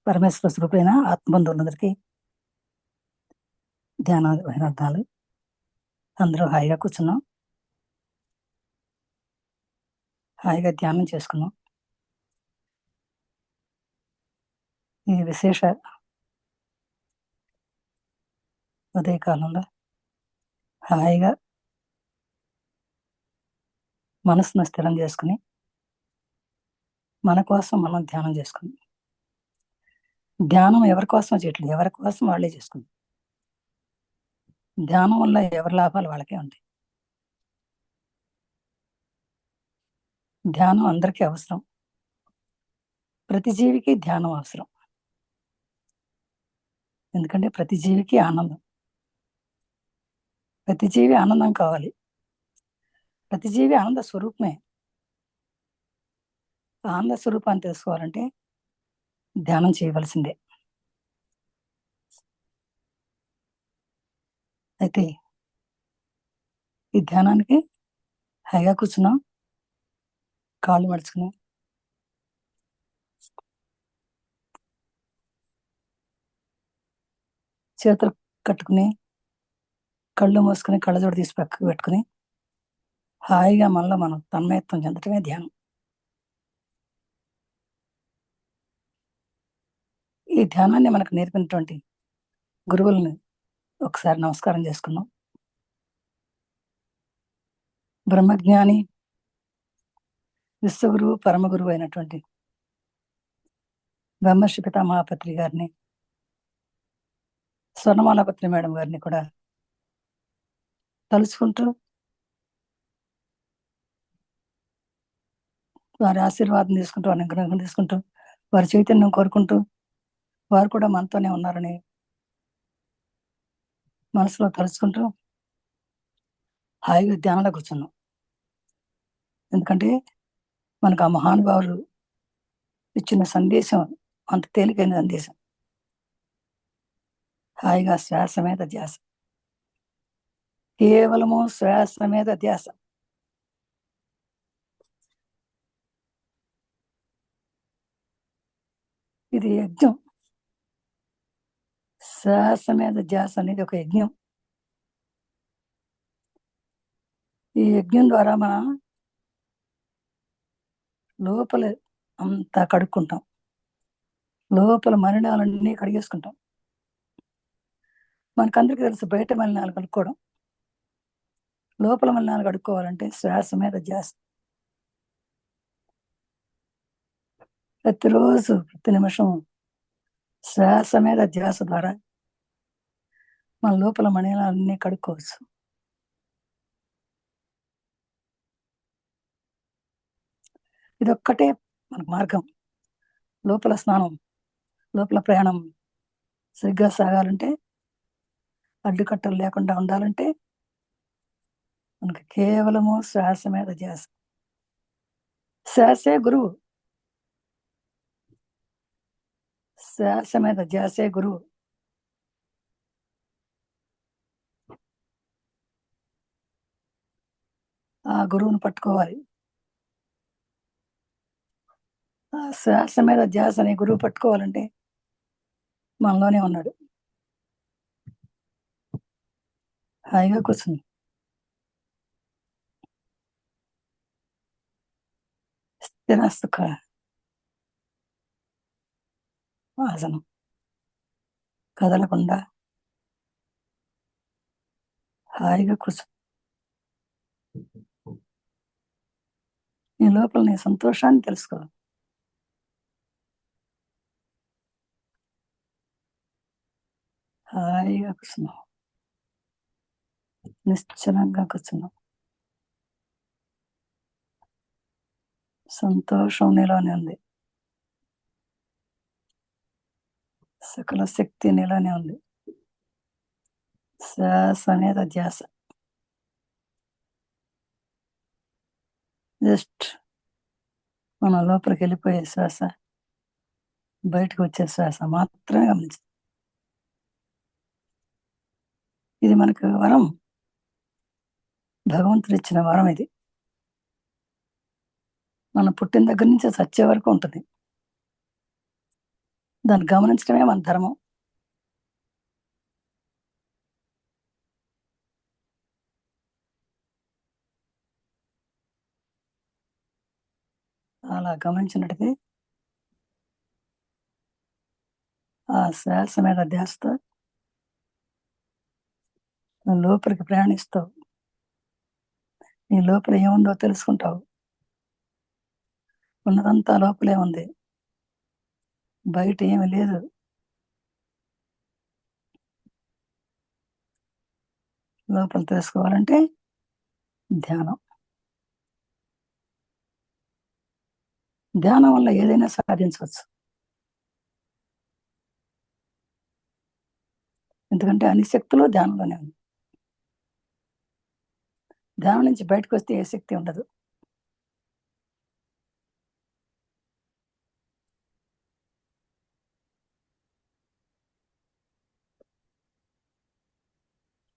పరమేశ్వర స్వరూపులైన ఆత్మబంధువులందరికీ ధ్యాన అర్థాలు. అందరూ హాయిగా కూర్చున్నాం, హాయిగా ధ్యానం చేసుకున్నాం. ఈ విశేష ఉదయకాలంలో హాయిగా మనసును స్థిరం చేసుకుని మన కోసం మనం ధ్యానం చేసుకుని, ధ్యానం ఎవరి కోసం చేయట్లేదు, ఎవరి కోసం వాళ్ళే చేసుకుంది. ధ్యానం వల్ల ఎవరి లాభాలు వాళ్ళకే ఉంటాయి. ధ్యానం అందరికీ అవసరం. ప్రతి జీవికి ధ్యానం అవసరం. ఎందుకంటే ప్రతి జీవికి ఆనందం, ప్రతి జీవి ఆనందం కావాలి. ప్రతి జీవి ఆనంద స్వరూపమే. ఆనంద స్వరూపాన్ని తెలుసుకోవాలంటే ధ్యానం చేయవలసిందే. అయితే ఈ ధ్యానానికి హాయిగా కూర్చున్నాం, కాళ్ళు మడుచుకుని చేతులు కట్టుకుని కళ్ళు మూసుకుని కళ్ళజోడు తీసి పక్కకు పెట్టుకుని హాయిగా మనలో మనం తన్మయత్వం చెందటమే ధ్యానం. ఈ ధ్యానాన్ని మనకు నేర్పినటువంటి గురువులను ఒకసారి నమస్కారం చేసుకున్నాం. బ్రహ్మజ్ఞాని, విశ్వగురువు, పరమగురువు అయినటువంటి బ్రహ్మర్షి పితామహాపత్రి గారిని, స్వర్ణమాలపత్రి మేడం గారిని కూడా తలుచుకుంటూ వారి ఆశీర్వాదం తీసుకుంటూ, వారి అనుగ్రహం తీసుకుంటూ, వారి చైతన్యం కోరుకుంటూ, వారు కూడా మనతోనే ఉన్నారని మనసులో తలుచుకుంటూ హాయిగా ధ్యానంలో కూర్చున్నాం. ఎందుకంటే మనకు ఆ మహానుభావులు ఇచ్చిన సందేశం అంత తేలికైన సందేశం. హాయిగా శ్వాస మీద ధ్యాస, కేవలము శ్వాస మీద ధ్యాస. ఇది యజ్ఞం. శ్వాస మీద ధ్యాస అనేది ఒక యజ్ఞం. ఈ యజ్ఞం ద్వారా మనం లోపల అంతా కడుక్కుంటాం, లోపల మలినాలన్నీ కడిగేసుకుంటాం. మనకందరికీ తెలుసు బయట మలినాలు కడుక్కోవడం. లోపల మలినాలు కడుక్కోవాలంటే శ్వాస మీద ధ్యాస. ప్రతిరోజు ప్రతి నిమిషం శ్వాస మీద ధ్యాస ద్వారా మన లోపల మలినాలన్నీ కడుక్కోవచ్చు. ఇదొక్కటే మనకు మార్గం. లోపల స్నానం, లోపల ప్రయాణం సరిగ్గా సాగాలంటే, అడ్డుకట్టలు లేకుండా ఉండాలంటే మనకు కేవలము శ్వాస మీద ధ్యాస. శ్వాసే గురువు. శ్వాస మీద ధ్యాసే గురువు. ఆ గురువును పట్టుకోవాలి. ఆ శ్వాస మీద ధ్యాసని గురువు పట్టుకోవాలంటే మనలోనే ఉన్నాడు. హాయిగా కూర్చుంది. స్థిర సుఖ ఆసనం. కదలకుండా హాయిగా కూర్చో. నీ లోపల నీ సంతోషాన్ని తెలుసుకో. హాయిగా కూర్చున్నావు, నిశ్చలంగా కూర్చున్నావు. సంతోషం నీలోనే ఉంది, సకల శక్తి నీలోనే ఉంది. శ్వాస మీద ధ్యాస. జస్ట్ మన లోపలికి వెళ్ళిపోయే శ్వాస, బయటకు వచ్చే శ్వాస మాత్రమే గమనించు. ఇది మనకు వరం, భగవంతుడు ఇచ్చిన వరం ఇది. మనం పుట్టిన దగ్గర నుంచి చచ్చే వరకు ఉంటుంది. దాన్ని గమనించడమే మన ధర్మం. అలా గమనించినట్టుగా ఆ శ్వాస మీద ధ్యాసతో నువ్వు లోపలికి ప్రయాణిస్తావు. నీ లోపల ఏముందో తెలుసుకుంటావు. ఉన్నదంతా లోపలే ఉంది, బయట ఏమీ లేదు. లోపల తెలుసుకోవాలంటే ధ్యానం. ధ్యానం వల్ల ఏదైనా సాధించవచ్చు. ఎందుకంటే అన్ని శక్తులు ధ్యానంలోనే ఉంది. ధ్యానం నుంచి బయటకు వస్తే ఏ శక్తి ఉండదు.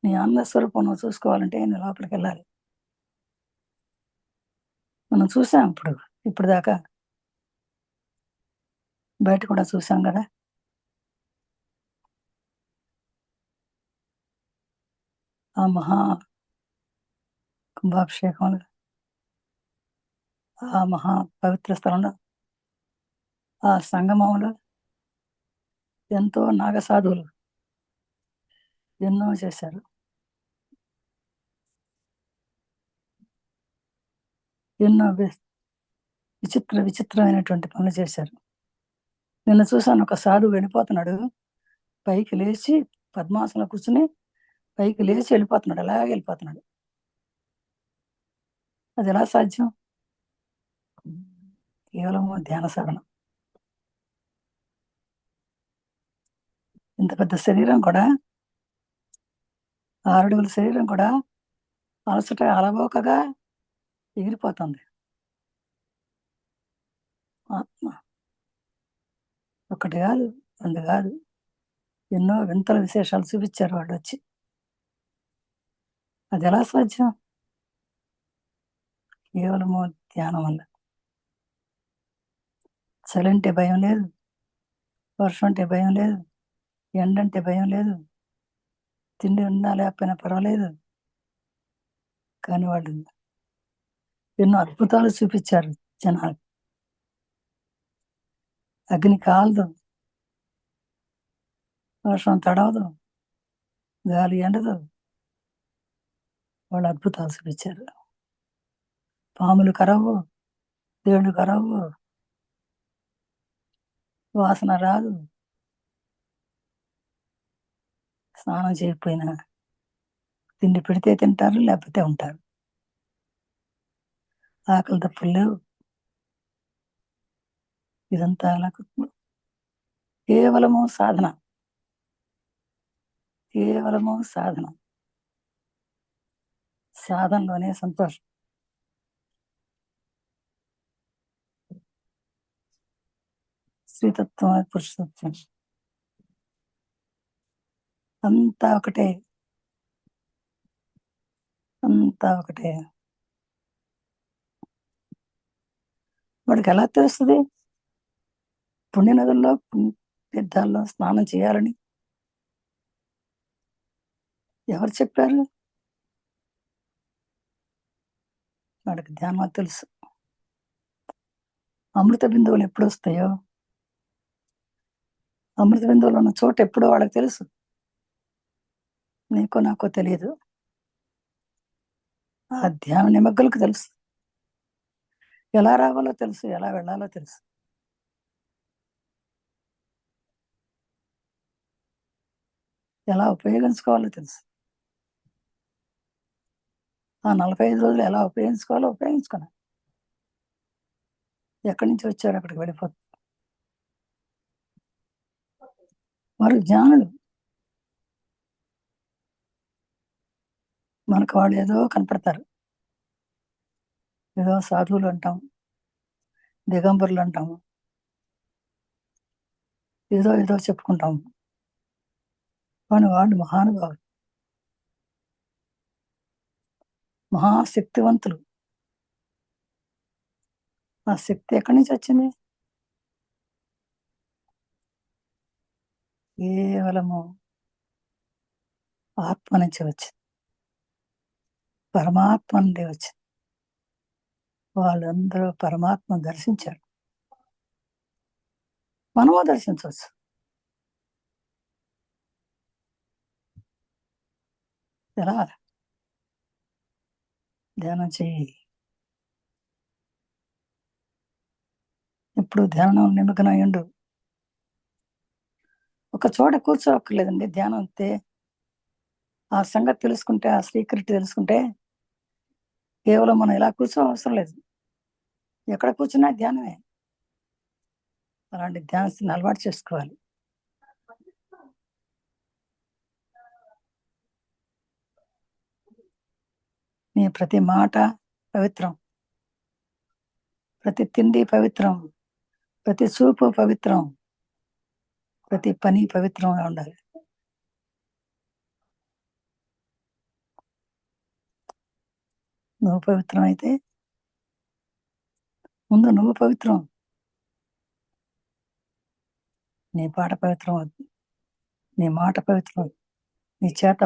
నీ ఆనంద స్వరూపం నువ్వు చూసుకోవాలంటే నీ లోపలికి వెళ్ళాలి. మనం చూసాం ఇప్పుడు దాకా బయట కూడా చూసాం కదా. ఆ మహా కుంభాభిషేకంలో, ఆ మహా పవిత్ర స్థలంలో, ఆ సంగమంలో ఎంతో నాగసాధువులు ఎన్నో చేశారు. ఎన్నో విచిత్రమైనటువంటి పనులు చేశారు. నిన్న చూశాను, ఒక సాధువు వెళ్ళిపోతున్నాడు, పైకి లేచి పద్మాసనంలో కూర్చుని పైకి లేచి వెళ్ళిపోతున్నాడు, అలాగే వెళ్ళిపోతున్నాడు. అది ఎలా సాధ్యం? కేవలం ధ్యాన సాధన. ఇంత పెద్ద శరీరం కూడా, 6 అడుగుల శరీరం కూడా అలసట అలవోకగా ఎగిరిపోతుంది. ఆత్మ ఒకటి కాదు, 2 కాదు, ఎన్నో వింతల విశేషాలు చూపించారు వాళ్ళు వచ్చి. అది ఎలా సాధ్యం? కేవలము ధ్యానం వల్ల. చలి అంటే భయం లేదు, వర్షం అంటే భయం లేదు, ఎండంటే భయం లేదు, తిండి ఉన్నా లేకపోయినా పర్వాలేదు. కానీ వాళ్ళు ఎన్నో అద్భుతాలు చూపించారు జనాలు. అగ్ని కాలదు, వర్షం తడవదు, గాలి ఎండదు, వాళ్ళు అద్భుతాలు చూపించారు. పాములు కరవు, తేళ్లు కరవు, వాసన రాదు, స్నానం చేయకపోయినా తిండి పెడితే తింటారు, లేకపోతే ఉంటారు. ఆకలి దప్పులు లేవు. ఇదంతా కేవలము సాధన, కేవలము సాధన. సాధనలోనే సంతోషం. స్త్రీతత్వం, పురుషతత్వం అంతా ఒకటే, అంతా ఒకటే. వాడికి ఎలా తెలుస్తుంది పుణ్య నదుల్లో, తీర్థాల్లో స్నానం చేయాలని? ఎవరు చెప్పారు? వాడికి ధ్యానం తెలుసు. అమృత బిందువులు ఎప్పుడు వస్తాయో, అమృత బిందువులు ఉన్న చోట ఎప్పుడో వాళ్ళకి తెలుసు. నీకో నాకో తెలియదు. ఆ ధ్యాన నిమగ్గులకు తెలుసు. ఎలా రావాలో తెలుసు, ఎలా వెళ్ళాలో తెలుసు. ఎలా ఉపయోగించుకోవాలో తెలుసు. ఆ 45 రోజులు ఎలా ఉపయోగించుకోవాలో ఉపయోగించుకున్నాను. ఎక్కడి నుంచి వచ్చారు అక్కడికి వెళ్ళిపోతుంది. వారు జ్ఞానులు. మనకు వాళ్ళు ఏదో కనపడతారు. ఏదో సాధువులు అంటాం, దిగంబరులు అంటాము, ఏదో ఏదో చెప్పుకుంటాము. కానీ వాళ్ళు మహానుభావులు, మహాశక్తివంతులు. ఆ శక్తి ఎక్కడి నుంచి వచ్చింది? కేవలము ఆత్మ నుంచి వచ్చింది. పరమాత్మ నుండి వచ్చింది. వాళ్ళందరూ పరమాత్మను దర్శించారు. మనము దర్శించవచ్చు. ఎలా? ధ్యానం చెయ్యి. ఇప్పుడు ధ్యానం నిమగ్నం అయ్యుండు. ఒక చోట కూర్చోక్కర్లేదండి ధ్యానం అంతే. ఆ సంగతి తెలుసుకుంటే, ఆ సీక్రెట్ తెలుసుకుంటే కేవలం మనం ఇలా అవసరం లేదు. ఎక్కడ కూర్చున్నా ధ్యానమే. అలాంటి ధ్యానస్థితిని అలవాటు చేసుకోవాలి. నీ ప్రతి మాట పవిత్రం, ప్రతి తిండి పవిత్రం, ప్రతి చూపు పవిత్రం, ప్రతి పని పవిత్రంగా ఉండాలి. నువ్వు పవిత్రం అయితే ముందు నువ్వు పవిత్రం. నీ పాట పవిత్రం అవుతుంది, నీ మాట పవిత్రం అవుతుంది, నీ చేత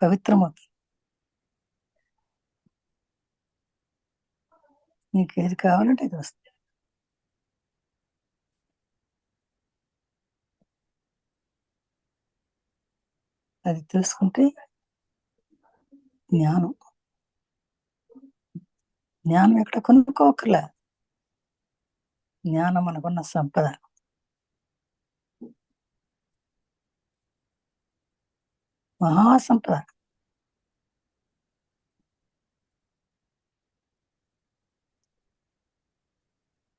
పవిత్రం అవుతుంది. నీకు ఏది కావాలంటే అది వస్తుంది. అది తెలుసుకుంటే జ్ఞానం. జ్ఞానం ఎక్కడ కొనుక్కోవక్కర్లే. జ్ఞానం మనకున్న సంపద. మహాసంపద.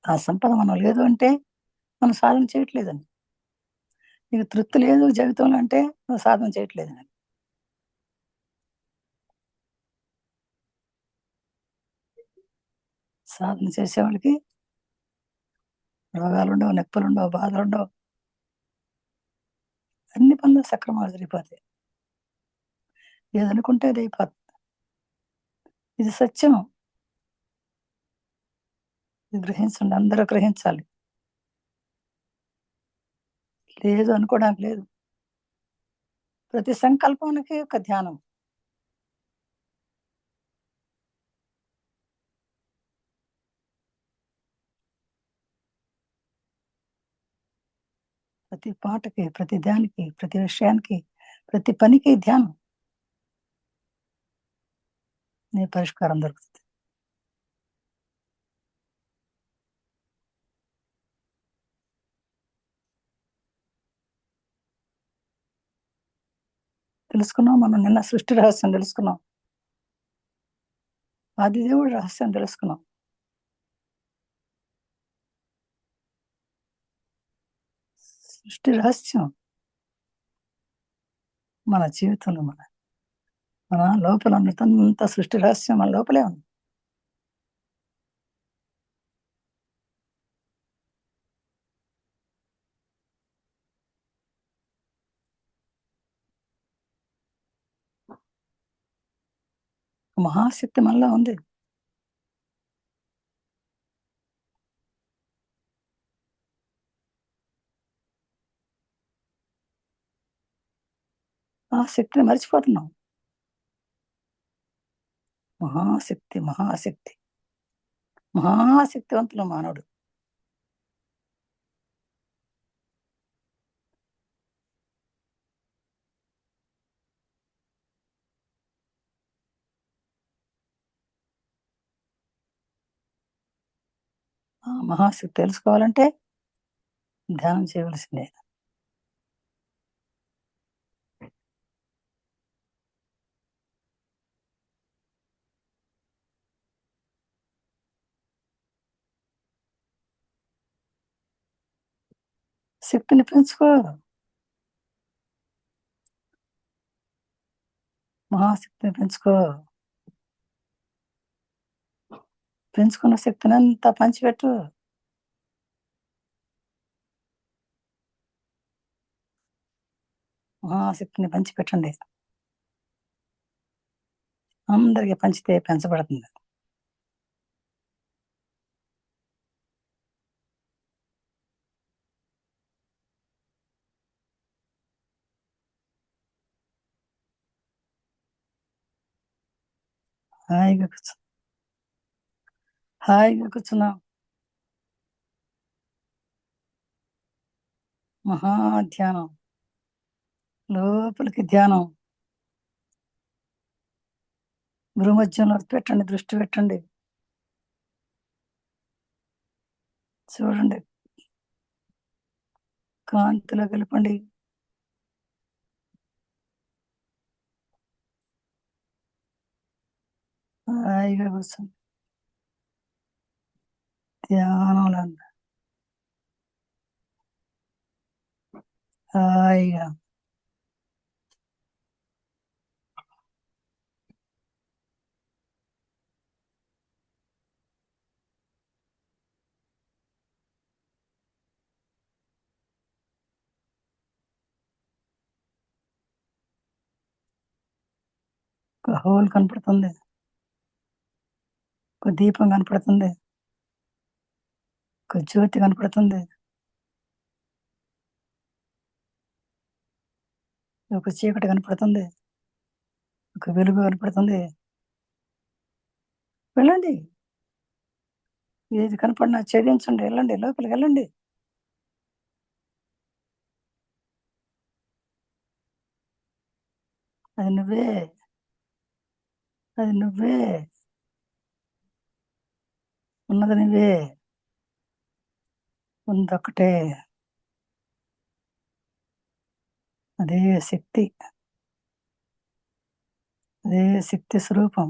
ఆ సంపద మనం లేదు అంటే మనం సాధన చేయట్లేదని. నీకు తృప్తి లేదు జీవితంలో అంటే నువ్వు సాధన చేయట్లేదని. సాధన చేసేవాళ్ళకి రోగాలుండవు, నొప్పులుండవు, బాధలుండవు. అన్ని పనులు సక్రమంగా జరిగిపోతాయి. ఏదనుకుంటే అది అయిపోతుంది. ఇది సత్యం. ఇది గ్రహించండి, అందరూ గ్రహించాలి. లేదు అనుకోవడానికి లేదు. ప్రతి సంకల్పానికి ఒక ధ్యానం. ప్రతి పాటకి, ప్రతి దానికి, ప్రతి విషయానికి, ప్రతి పనికి ధ్యానం. నీ పరిష్కారం దొరుకుతుంది. తెలుసుకున్నాం. మనం నిన్న సృష్టి రహస్యం తెలుసుకున్నాం. ఆది దేవుడి రహస్యం తెలుసుకున్నాం. సృష్టి రహస్యం మన జీవితంలో మన లోపల ఉన్నదంత సృష్టి రహస్యం మన లోపలే ఉంది. మహాశక్తి మనలో ఉంది. ఆ శక్తిని మర్చిపోతున్నాం. మహాశక్తి, మహాశక్తి, మహాశక్తివంతులు మానవుడు. ఆ మహాశక్తి తెలుసుకోవాలంటే ధ్యానం చేయవలసిందే. శక్తిని పెంచుకో. మహాశక్తిని పెంచుకో. పెంచుకున్న శక్తిని అంతా పంచిపెట్టు. మహాశక్తిని పంచిపెట్టండి. అందరికి పంచితే పెంచబడుతుంది. హాయిగా హాయిగా కూర్చున్నాం. మహా ధ్యానం. లోపలికి ధ్యానం. భూమధ్యంలో పెట్టండి. దృష్టి పెట్టండి. చూడండి. కాంతిలో గెలపండి. హాయిగా కూర్చోండి. ధ్యానంలో హాయిగా. ఒక హోల్ కనపడుతుంది. ఒక దీపం కనపడుతుంది. ఒక జ్యోతి కనపడుతుంది. ఒక చీకటి కనపడుతుంది. ఒక వెలుగు కనపడుతుంది. వెళ్ళండి. ఏది కనపడినా ఛేదించండి. వెళ్ళండి. లోపలికెళ్ళండి. అది నువ్వే. అది నువ్వే. ఉన్నది నువ్వే. ఉందొక్కటే. అదే శక్తి. అదే శక్తి స్వరూపం.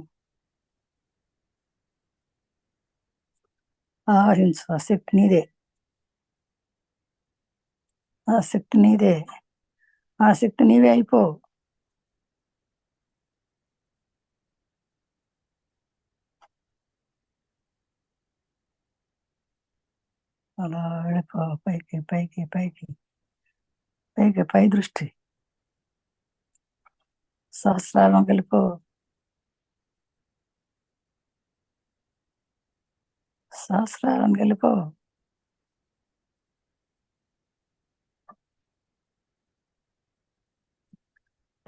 ఆవరించు. ఆ శక్తి నీదే. ఆ శక్తి నీదే. ఆ శక్తి నీవే అయిపో. అలా వెళ్ళిపో. పైకి, పైకి, పైకి. పైకి, పై దృష్టి. సహస్రారం వెళ్ళిపో. సహస్రారానికి వెళ్ళిపో.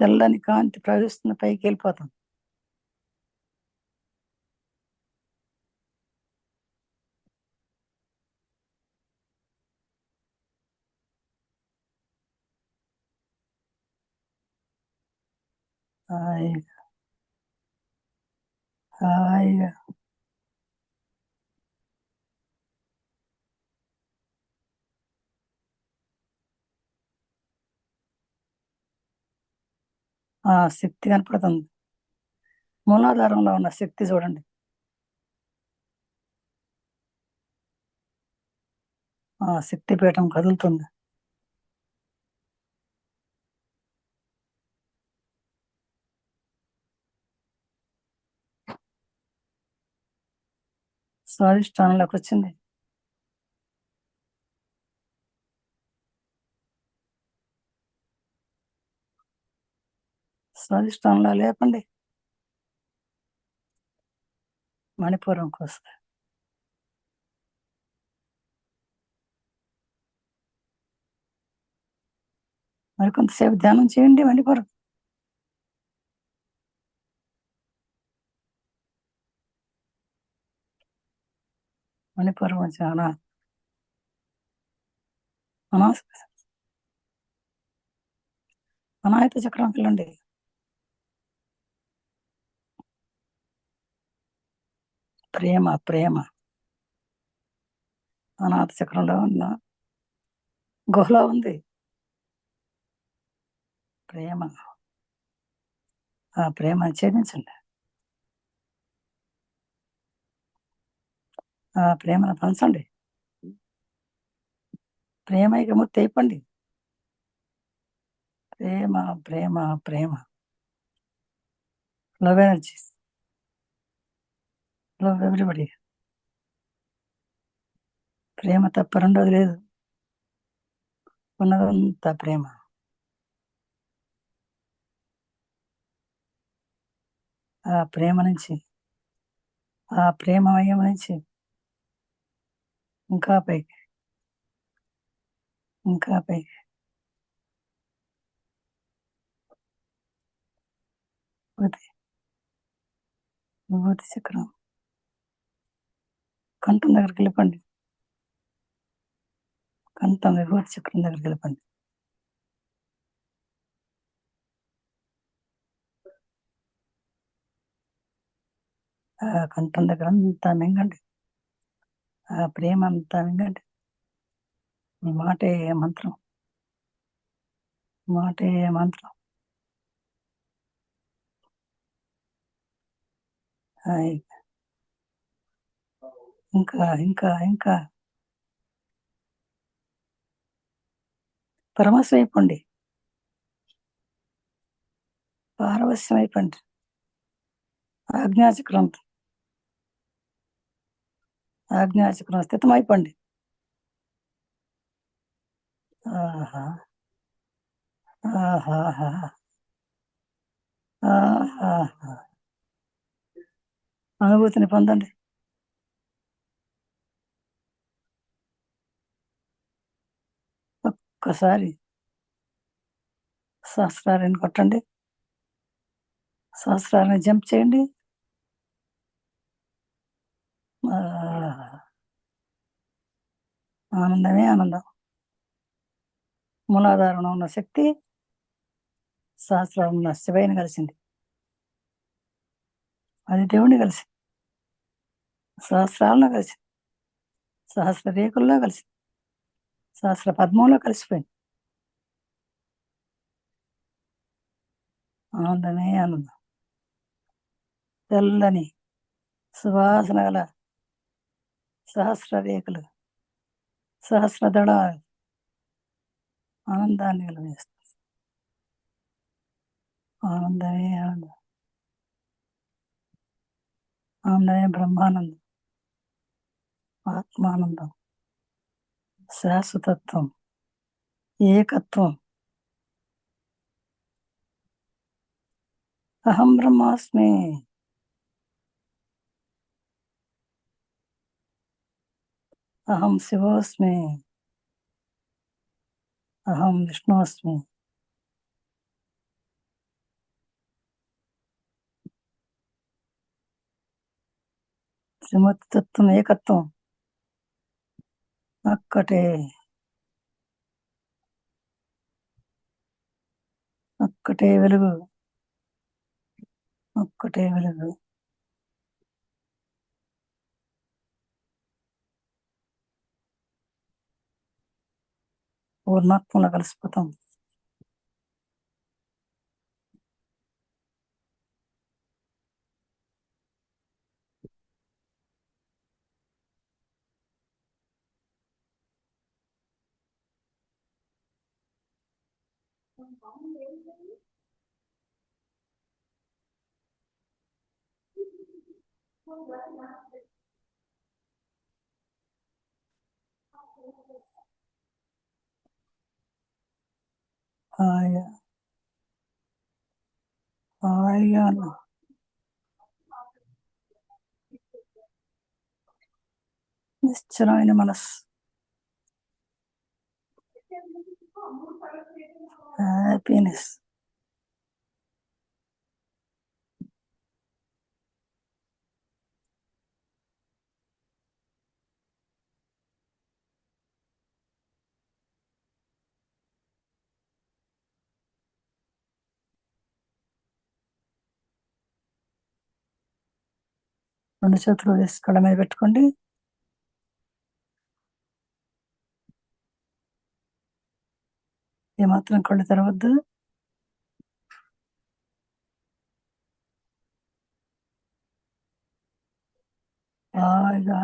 తెల్లని కాంతి ప్రవహిస్తున్న పైకి వెళ్ళిపోతాం. హాయిగా. హాయిగా. ఆ శక్తి కనపడుతుంది. మూలాధారంలో ఉన్న శక్తి చూడండి. ఆ శక్తి పీఠం కదులుతుంది. స్వాధిష్టానంలోకి వచ్చింది. స్వాధిష్టానంలో లేపండి. మణిపూరం కోసం మరి కొంతసేపు ధ్యానం చేయండి. మణిపూరం. మణిపూరం వచ్చి అనా అనాయత చక్రంకి వెళ్ళండి. ప్రేమ. ప్రేమ. అనాథ చక్రంలో ఉన్న గుహలో ఉంది ప్రేమ. ఆ ప్రేమను ఛేదించండి. ఆ ప్రేమను పంచండి. ప్రేమైక ముత్తి అయిపోండి. ప్రేమ. ప్రేమ. ప్రేమ. Love energy. Love everybody. ప్రేమ తప్ప రెండోది లేదు. ఉన్నదంతా ప్రేమ. ఆ ప్రేమ నుంచి, ఆ ప్రేమమయం నుంచి ఇంకా పైకి, ఇంకా పైకి. పోతే విభూతి చక్రం. కంఠం దగ్గరికెళ్ళిపోండి. కంఠం విభూతి చక్రం దగ్గరికెళ్ళిపోండి. ఆ కంఠం దగ్గరంతా మింగండి. ఆ ప్రేమంతా మింగండి. మీ మాటే మంత్రం. మాటే మంత్రం. హాయి. ఇంకా పరవశమైపోండి. పారవశ్యమైపోండి. ఆజ్ఞాచక్రం స్థితమైపోండి. ఆహా! ఆహాహా! ఆహాహా! అనుభూతిని పొందండి. ఒక్కసారి సహస్రారాన్ని కొట్టండి. సహస్రారాన్ని జంప్ చేయండి. ఆహా! ఆనందమే ఆనందం. మూలాధారంలో ఉన్న శక్తి సహస్రారంలో ఉన్న శివయ్యని కలిసింది. అది దేవుడిని కలిసింది. సహస్రాలలో కలిసింది. సహస్ర రేకుల్లో కలిసింది. సహస్ర పద్మంలో కలిసిపోయింది. ఆనందమే ఆనందం. తెల్లని సువాసన గల సహస్ర రేకులు, సహస్ర దళాలు ఆనందాన్ని కలుగజేస్తాయి. ఆనందమే ఆనందం. ఆనందమే బ్రహ్మానందం. ఆత్మానందం. శాశ్వతత్వం. ఏకత్వం. అహం బ్రహ్మాస్మి. అహం శివోస్మి. అహం విష్ణువస్మి. త్రిమూర్తితత్వం ఏకత్వం. ఒక్కటే. ఒక్కటే వెలుగు. ఒక్కటే వెలుగు. పూర్ణాత్మలో కలిసిపోతాం. హాయిగా హాయిగా ఉన్నాం. నిశ్చలమైన మనస్సు. హ్యాపీనెస్. రెండు చేతులు వేసి కళ్ళ మీద పెట్టుకోండి. ఏమాత్రం కళ్ళు తెరవద్దు. హాయిగా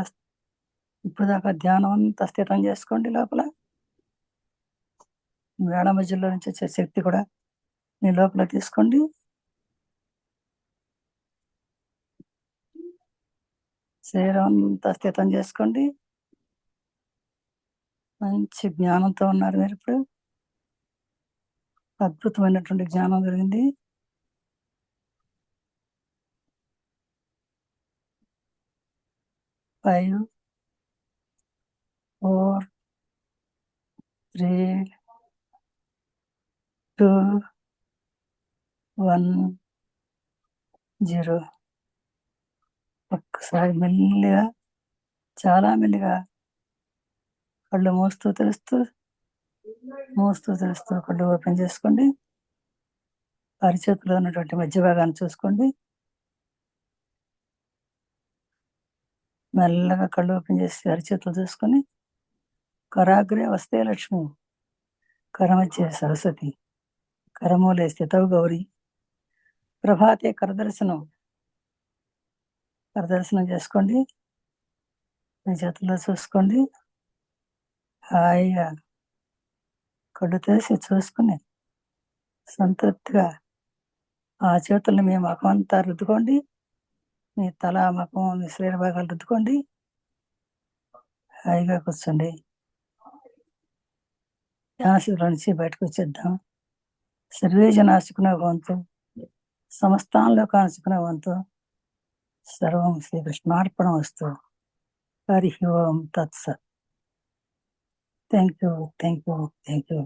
ఇప్పుడు దాకా ధ్యానం అంతా స్థితం చేసుకోండి. లోపల వేళ మధ్యలో నుంచి వచ్చే శక్తి కూడా మీ లోపల తీసుకోండి. శరీరం అంతా స్థితం చేసుకోండి. మంచి జ్ఞానంతో ఉన్నారు మీరు ఇప్పుడు. అద్భుతమైనటువంటి జ్ఞానం కలిగింది. 5, 4, 3, 2, 1, 0. ఒక్కసారి మెల్లిగా, చాలా మెల్లిగా కళ్ళు మూస్తూ తెరుస్తూ, మూస్తూ తెరుస్తూ కళ్ళు ఓపెన్ చేసుకోండి. అరిచేతిలో ఉన్నటువంటి మధ్య భాగాన్ని చూసుకోండి. మెల్లగా కళ్ళు ఓపెన్ చేసి అరిచేతులు చూసుకొని, కరాగ్రే వస్తే లక్ష్మి, కరమధ్యే సరస్వతి, కరమూలే స్థితౌ గౌరి, ప్రభాతే కరదర్శనం చేసుకోండి. మీ చేతుల్లో చూసుకోండి. హాయిగా కళ్ళు తెరిచి చూసుకుని సంతృప్తిగా ఆ చేతుల్ని మీ ముఖం అంతా రుద్దుకోండి. మీ తల, ముఖం, మీ శరీర భాగాలు రుద్దుకోండి. హాయిగా కూర్చోండి. ధ్యానస్థితిలో నుంచి బయటకు వచ్చేద్దాం. సర్వే జనా సుఖినో భవంతు, సమస్తాన్ లోకాన్ సుఖినో భవంతు, సర్వం శ్రీకృష్ణార్పణమస్తు. హరి ఓం తత్సత్. Thank you.